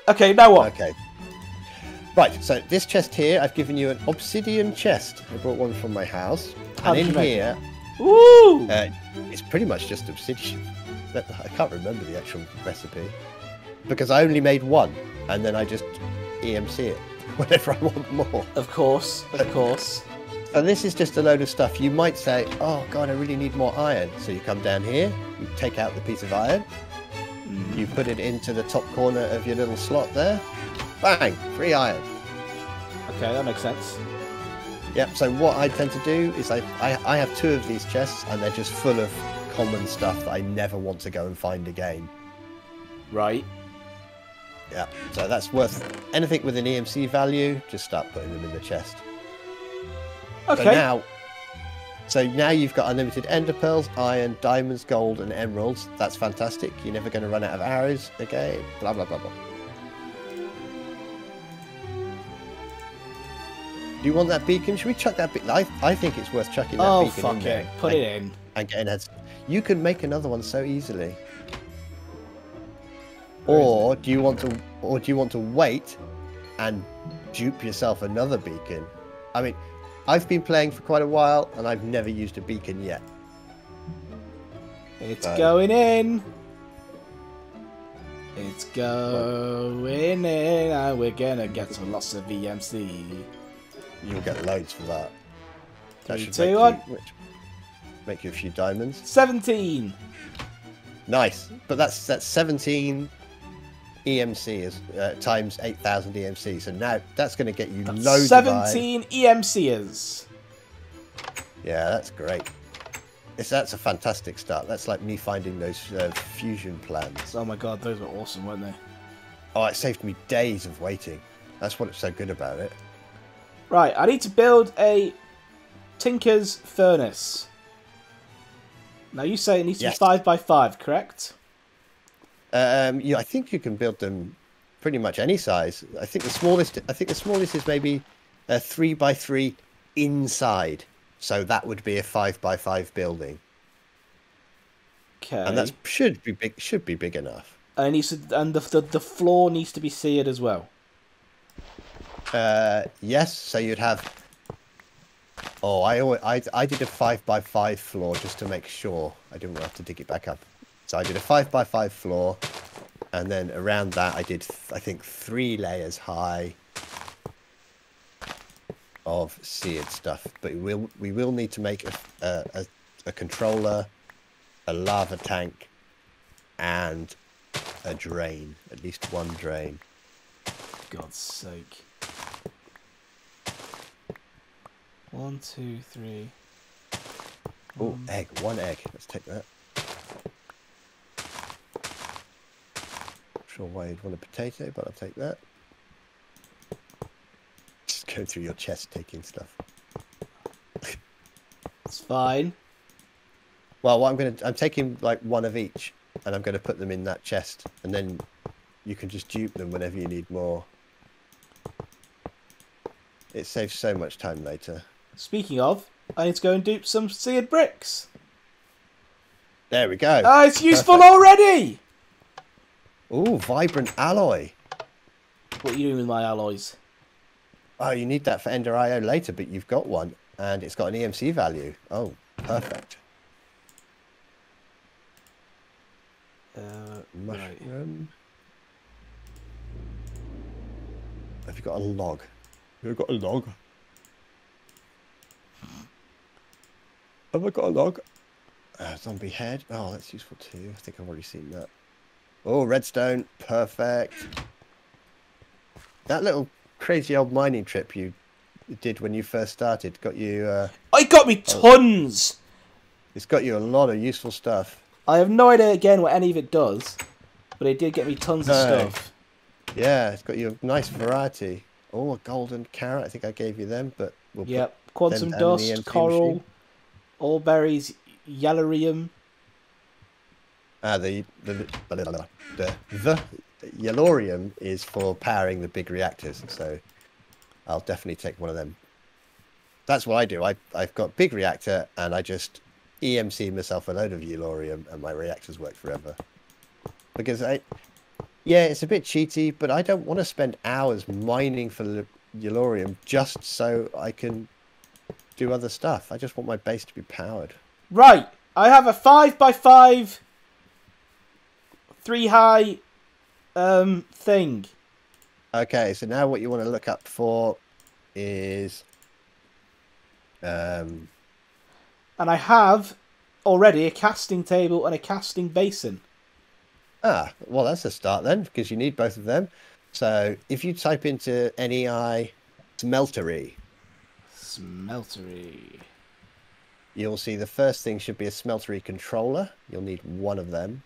Okay, now what? Okay. Right, so this chest here, I've given you an obsidian chest. I brought one from my house. How and did in you make here, Woo! it's pretty much just obsidian. I can't remember the actual recipe. Because I only made one, and then I just EMC it whenever I want more. Of course, of course. So this is just a load of stuff. You might say, oh god, I really need more iron. So you come down here, you take out the piece of iron, you put it into the top corner of your little slot there. Bang! Free iron. Okay, that makes sense. Yep, so what I tend to do is I have 2 of these chests, and they're just full of common stuff that I never want to go and find again. Right. Yeah, so that's worth anything with an EMC value, just start putting them in the chest. Okay. So now you've got unlimited ender pearls, iron, diamonds, gold, and emeralds. That's fantastic. You're never going to run out of arrows again. Blah, blah, blah, blah. Do you want that beacon? Should we chuck that beacon? I think it's worth chucking that beacon in. Oh, fuck it. Put it in. And getting heads. You can make another one so easily. Or do you want to wait and dupe yourself another beacon? I mean, I've been playing for quite a while and I've never used a beacon yet. It's going in. It's going in, and we're gonna get a lots of EMC. You'll get loads for that. That should make you a few diamonds. 17. Nice, but that's 17 EMC is times 8,000 EMC. So now that's going to get you loads 17 EMCers. Yeah, that's great. That's a fantastic start. That's like me finding those fusion plans. Oh my god, those were awesome, weren't they? Oh, it saved me days of waiting. That's what's so good about it. Right, I need to build a Tinker's Furnace. Now you say it needs to be 5 by 5, correct? Yeah, I think you can build them pretty much any size. I think the smallest is maybe 3 by 3 inside. So that would be a 5 by 5 building. Okay. And that should be big. Should be big enough. And it needs to, and the floor needs to be seared as well. Yes. So you'd have. Oh, I did a 5 by 5 floor just to make sure I didn't have to dig it back up. So I did a 5 by 5 floor, and then around that I did I think 3 layers high of seared stuff. But we will need to make a controller, a lava tank, and a drain. At least one drain. God's sake. 1, 2, 3. Oh, egg. 1 egg. Let's take that. Not sure why you'd want a potato, but I'll take that. Just go through your chest taking stuff. It's fine. Well, what I'm taking like 1 of each, and I'm going to put them in that chest, and then you can just dupe them whenever you need more. It saves so much time later. Speaking of, I need to go and dupe some seared bricks. There we go. Oh, it's useful already! Ooh, vibrant alloy. What are you doing with my alloys? Oh, you need that for Ender IO later, but you've got one, and it's got an EMC value. Oh, perfect. Mushroom. Right. Have you got a log? Have you got a log? Have I got a log? Zombie head. Oh, that's useful too. I think I've already seen that. Oh, redstone. Perfect. That little crazy old mining trip you did when you first started got you... It got me tons! It's got you a lot of useful stuff. I have no idea, again, what any of it does, but it did get me tons of stuff. Yeah, it's got you a nice variety. Oh, a golden carrot. I think I gave you them, but we'll put quantum dust, coral, machine. All berries, yellorium. The yellorium is for powering the big reactors, so I'll definitely take one of them. That's what I do. I've got big reactor, and I just EMC myself a load of yellorium, and my reactors work forever. Because Yeah, it's a bit cheaty, but I don't want to spend hours mining for Yellorium just so I can do other stuff. I just want my base to be powered. Right, I have a 5x5, 3 high thing. Okay, so now what you want to look up for is And I have already a casting table and a casting basin. well, that's a start then, because you need both of them. So if you type into NEI smeltery, you'll see the first thing should be a smeltery controller. You'll need one of them.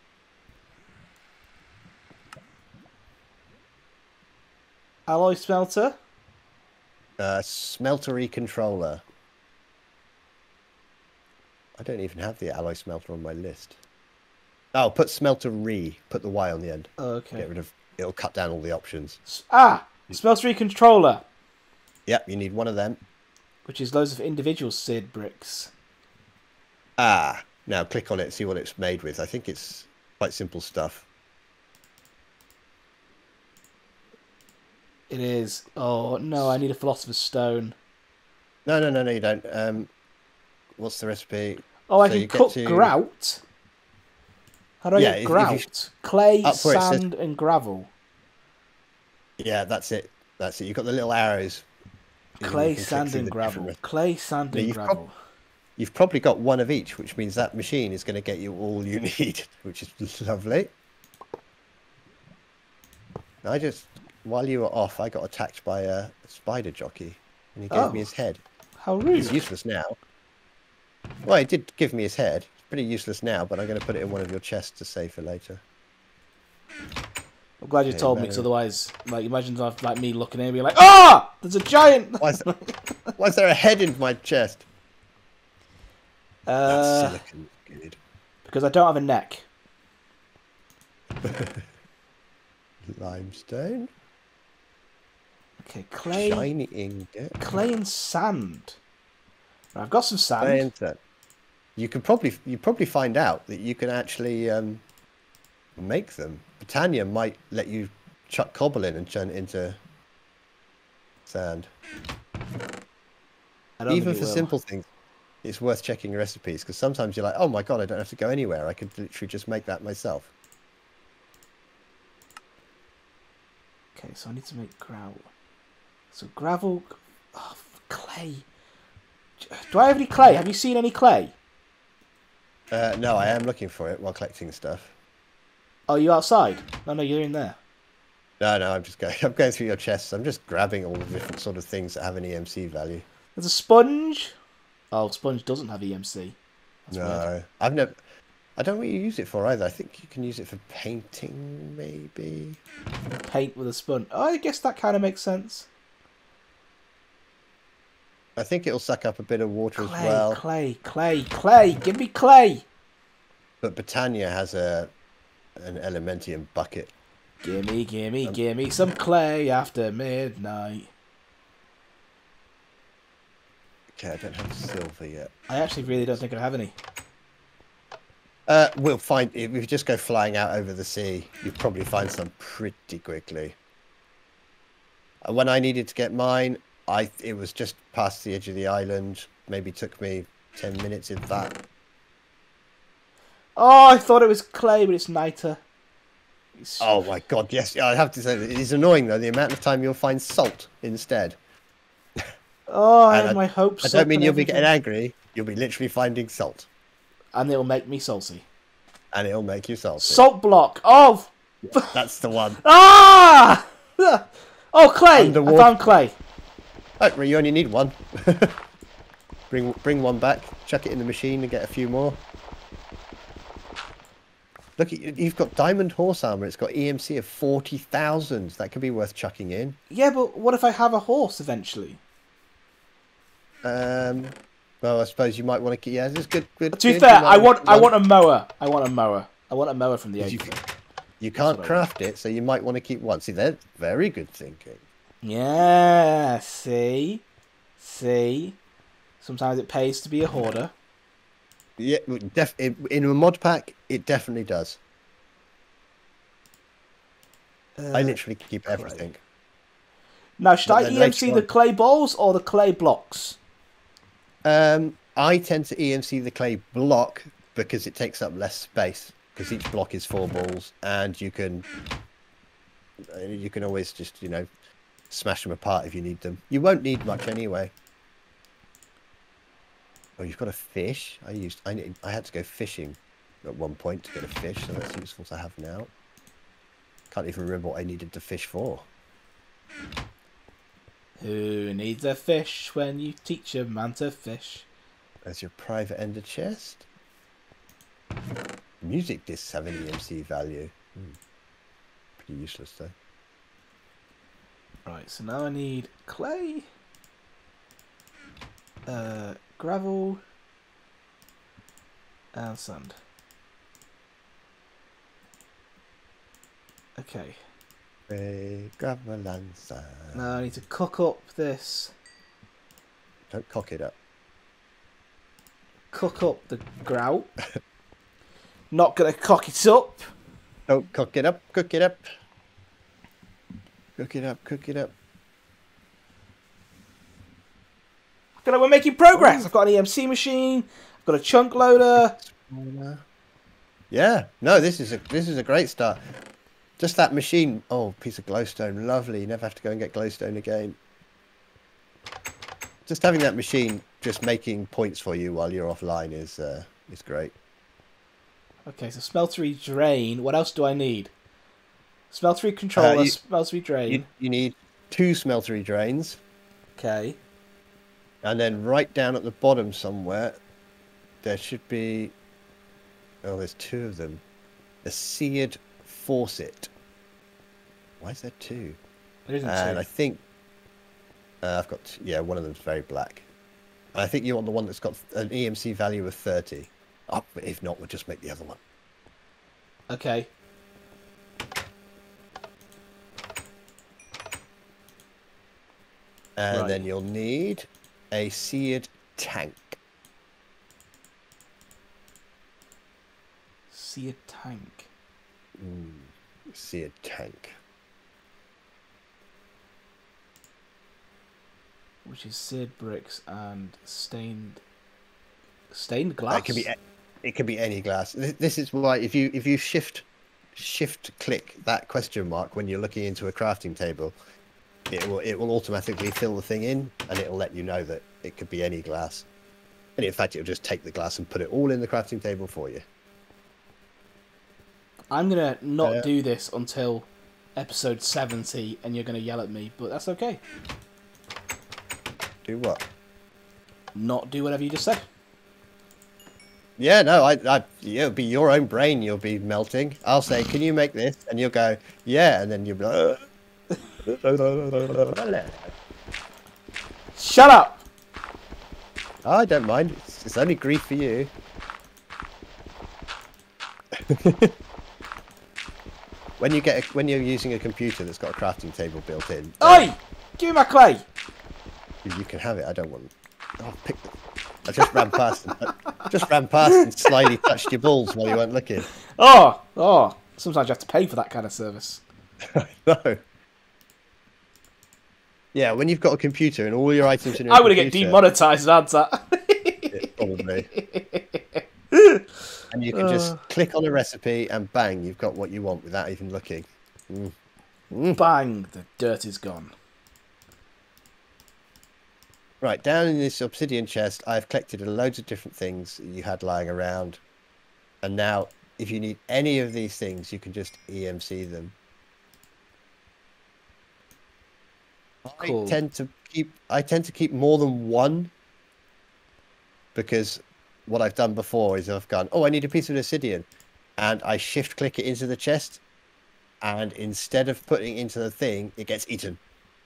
Alloy smelter. Smeltery controller. I don't even have the alloy smelter on my list. Oh, put smeltery. Put the Y on the end. Okay. Get rid of. It'll cut down all the options. Smeltery controller. Yep, you need one of them. Which is loads of individual seared bricks. Now click on it, see what it's made with. I think it's quite simple stuff. It is. Oh no, I need a philosopher's stone. No, you don't. What's the recipe? Oh, I can cook grout. How do I get grout? Clay, sand, and gravel. Yeah, that's it. That's it. You've got the little arrows. Clay, sand, and gravel. Clay, sand, and gravel. You've probably got one of each, which means that machine is going to get you all you need, which is lovely. While you were off, I got attacked by a spider jockey, and he gave me his head. How rude. He's useless now. Well, he did give me his head. It's pretty useless now, but I'm going to put it in one of your chests to save for later. I'm glad you told me, because otherwise, like, imagine like me looking at him and being like, "Ah! There's a giant!" Why is there a head in my chest? That's silicon. Good. Because I don't have a neck. Limestone. Okay, clay. Shiny ingot. Clay and sand. Right, I've got some sand. Clay and sand. You probably find out that you can actually make them. Britannia might let you chuck cobble in and turn it into sand. Even for simple things, it's worth checking your recipes, because sometimes you're like, oh my god, I don't have to go anywhere. I could literally just make that myself. Okay, so I need to make grout. So gravel, clay. Do I have any clay? Have you seen any clay? No, I am looking for it while collecting stuff. Oh, you outside? No, you're in there. No, I'm just going. I'm going through your chests. I'm just grabbing all the different sort of things that have an EMC value. There's a sponge. Oh, sponge doesn't have EMC. That's no, weird. I don't know what you use it for either. I think you can use it for painting, maybe. Paint with a sponge. Oh, I guess that kind of makes sense. I think it'll suck up a bit of water as well. Clay. Give me clay. But Britannia has an Elementium bucket. Gimme some clay after midnight. Okay, I don't have silver yet. I actually really don't think I have any. We'll find, if you just go flying out over the sea, you'll probably find some pretty quickly. When I needed to get mine, it was just past the edge of the island. Maybe took me 10 minutes, if that. Oh, I thought it was clay, but it's niter. Oh my god, yes. I have to say, it is annoying though, the amount of time you'll find salt instead. Oh, I had my hopes up. I don't mean you'll be getting angry, you'll be literally finding salt. And it'll make me salty. And it'll make you salty. Salt block! Oh! That's the one. Ah! Oh, clay! Underwater. I found clay. Oh, you only need one. Bring one back, chuck it in the machine and get a few more. Look, you've got diamond horse armor. It's got EMC of 40,000. That could be worth chucking in. Yeah, but what if I have a horse eventually? Well, I suppose you might want to keep. Yeah, this is good. To be fair, I want a mower. I want a mower from the open. You can't craft it, so you might want to keep one. See, they're very good thinking. Yeah. See. Sometimes it pays to be a hoarder. Yeah, in a mod pack, it definitely does. I literally keep clay. everything. Now, should But I then EMC later the on- clay balls or the clay blocks? I tend to EMC the clay block because it takes up less space. Because each block is 4 balls, and you can always just smash them apart if you need them. You won't need much anyway. Oh, you've got a fish. I had to go fishing at one point to get a fish, so that's useful to have now. Can't even remember what I needed to fish for. Who needs a fish when you teach a man to fish? There's your private ender chest. Music discs have an EMC value. Pretty useless though. Right, so now I need clay, gravel, and sand. Okay. Gravel and sand. Now I need to cook up this. Don't cock it up. Cook up the grout. Not gonna cock it up. Don't cook it up. Cook it up. Cook it up. Cook it up. We're making progress. I've got an EMC machine. I've got a chunk loader. Yeah. No, this is a great start. Just that machine. Oh, piece of glowstone. Lovely. You never have to go and get glowstone again. Just having that machine just making points for you while you're offline is great. Okay, so smeltery drain. What else do I need? Smeltery controller, smeltery drain. You need 2 smeltery drains. Okay. And then right down at the bottom somewhere, there should be... Oh, there's 2 of them. A seared faucet. Why is there 2? There isn't And 2. I think... I've got... Yeah, one of them's very black. And I think you want the one that's got an EMC value of 30. Oh, but if not, we'll just make the other one. Okay. And then you'll need a seared tank. Seared tank. Seared tank. Which is seared bricks and stained glass. It could be any glass. This is why if you shift click that question mark when you're looking into a crafting table, it will automatically fill the thing in, and it'll let you know that it could be any glass. And in fact, it'll just take the glass and put it all in the crafting table for you. I'm gonna not do this until episode 70, and you're gonna yell at me, but that's okay. Do what? Not do whatever you just said. Yeah, no, it'll be your own brain you'll be melting. I'll say, can you make this? And you'll go, yeah, and then you'll be like... Shut up! I don't mind. It's only grief for you. When you're using a computer that's got a crafting table built in... Oi! Give me my clay! You can have it. I don't want... Oh, pick the... I just ran past and slyly touched your balls while you weren't looking. Oh! Sometimes you have to pay for that kind of service. No. Yeah, when you've got a computer and all your items in your I'm going to get demonetized, aren't I? Yeah, probably. And you can just click on a recipe and bang, you've got what you want without even looking. Bang! The dirt is gone. Right, down in this obsidian chest, I've collected loads of different things that you had lying around. And now, if you need any of these things, you can just EMC them. Cool. I tend to keep more than one, because what I've done before is I've gone, oh, I need a piece of obsidian, and I shift click it into the chest, and instead of putting it into the thing, it gets eaten.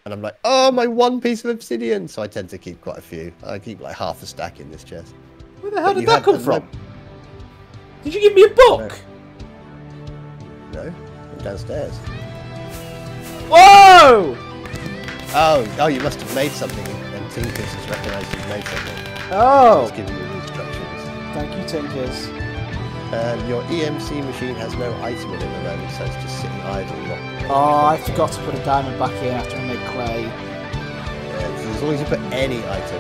And I'm like, oh, my one piece of obsidian. So I tend to keep quite a few. I keep like half a stack in this chest. Where the hell did that come from? Did you give me a book? No, I'm downstairs. Whoa! Oh, you must have made something, and Tinkers has recognised you've made something. Oh! It's giving you the instructions. Thank you, Tinkers. Your EMC machine has no item in it at the moment, so it's just sitting idle, not Oh, I forgot to put a diamond back in after I made clay. Yeah, as long as you put any item